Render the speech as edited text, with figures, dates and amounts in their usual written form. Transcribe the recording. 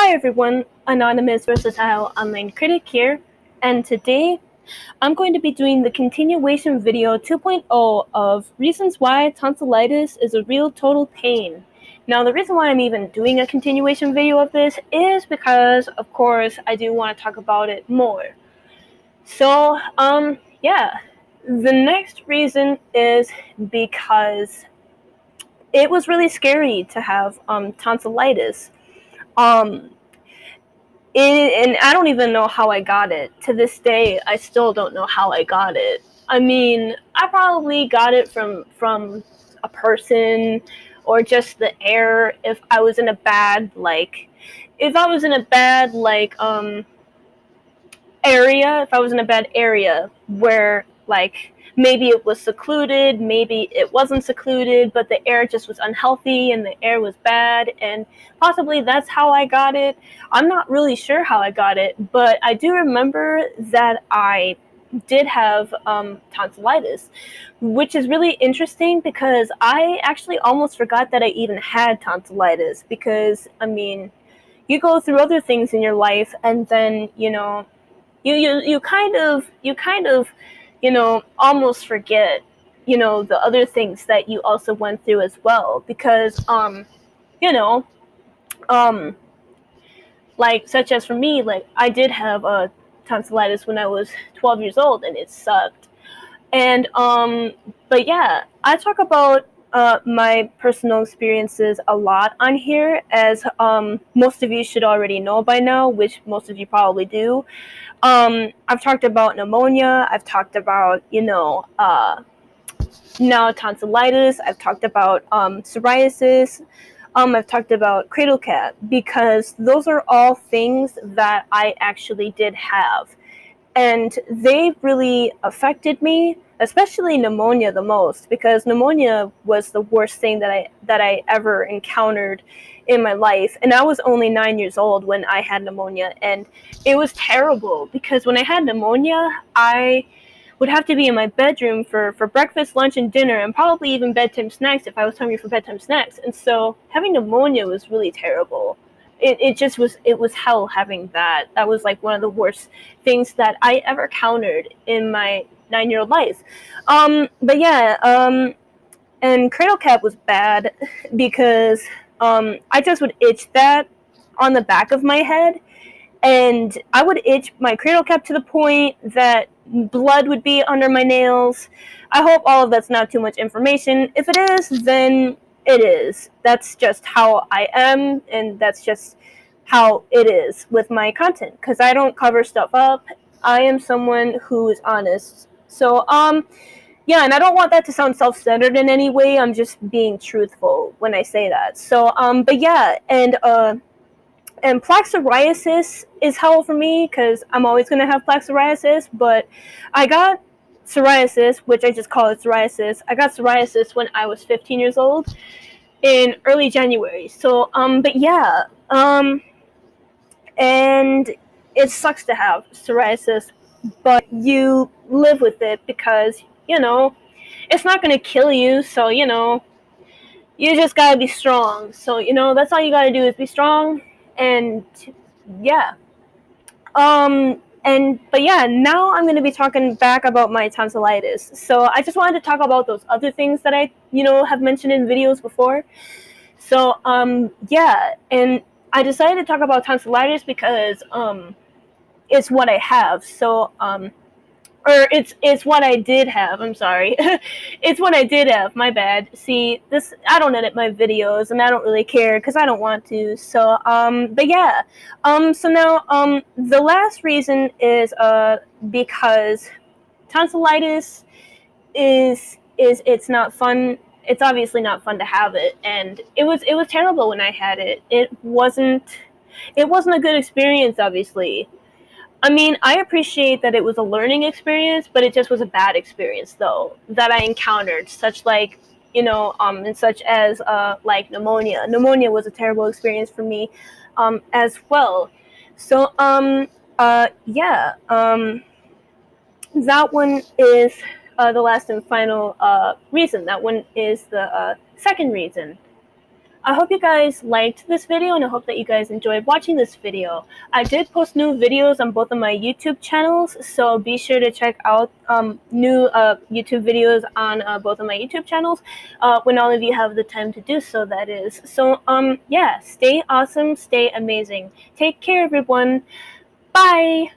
Hi everyone, Anonymous Versatile Online Critic here, and today I'm going to be doing the continuation video 2.0 of reasons why tonsillitis is a real total pain. Now the reason why I'm even doing a continuation video of this is because, of course, I do want to talk about it more. So, yeah, the next reason is because it was really scary to have tonsillitis. Um, and I don't even know how I got it. To this day, I still don't know how I got it. I mean, I probably got it from a person or just the air if I was in a bad area, if I was in a bad area where maybe it was secluded, maybe it wasn't secluded, but the air just was unhealthy and the air was bad, and possibly that's how I got it. I'm not really sure how I got it, but I do remember that I did have tonsillitis, which is really interesting because I actually almost forgot that I even had tonsillitis because, I mean, you go through other things in your life and then, you kind of almost forget the other things that you also went through as well because you know um like, such as for me, like, I did have a tonsillitis when I was 12 years old and it sucked. And but yeah, I talk about my personal experiences a lot on here, as most of you should already know by now, which most of you probably do. I've talked about pneumonia. I've talked about, now tonsillitis. I've talked about psoriasis. I've talked about cradle cap because those are all things that I actually did have, and they really affected me, especially pneumonia the most, because pneumonia was the worst thing that I ever encountered in my life. And I was only 9 years old when I had pneumonia, and it was terrible because when I had pneumonia, I would have to be in my bedroom for breakfast, lunch, and dinner, and probably even bedtime snacks if I was hungry for bedtime snacks. And so having pneumonia was really terrible. It was hell having that. That was like one of the worst things that I ever countered in my 9-year-old life. But yeah, and cradle cap was bad because I just would itch that on the back of my head, and I would itch my cradle cap to the point that blood would be under my nails. I hope all of that's not too much information. If it is, then it is. That's just how I am, and that's just how it is with my content, because I don't cover stuff up. I am someone who is honest. So, yeah, and I don't want that to sound self-centered in any way. I'm just being truthful when I say that. So, but yeah, and plaque psoriasis is hell for me because I'm always going to have plaque psoriasis, but I got psoriasis, which I just call it psoriasis. I got psoriasis when I was 15 years old in early January. So, but yeah, and it sucks to have psoriasis, but you live with it because, it's not going to kill you, so, you just gotta be strong. So, that's all you gotta do is be strong, and yeah. But yeah, now I'm going to be talking back about my tonsillitis. So I just wanted to talk about those other things that I, have mentioned in videos before. So, yeah, and I decided to talk about tonsillitis because, it's what I have. So, or it's what I did have. I'm sorry, it's what I did have. My bad. See, this, I don't edit my videos, and I don't really care because I don't want to. So but yeah, so now the last reason is because tonsillitis is it's not fun. It's obviously not fun to have it, and it was terrible when I had it. It wasn't a good experience, obviously. I mean, I appreciate that it was a learning experience, but it just was a bad experience, though, that I encountered, and such as like pneumonia. Pneumonia was a terrible experience for me, as well. So, yeah, that one is the last and final reason. That one is the second reason. I hope you guys liked this video, and I hope that you guys enjoyed watching this video. I did post new videos on both of my YouTube channels, so be sure to check out new YouTube videos on both of my YouTube channels when all of you have the time to do so, that is. So yeah, stay awesome, stay amazing. Take care, everyone. Bye!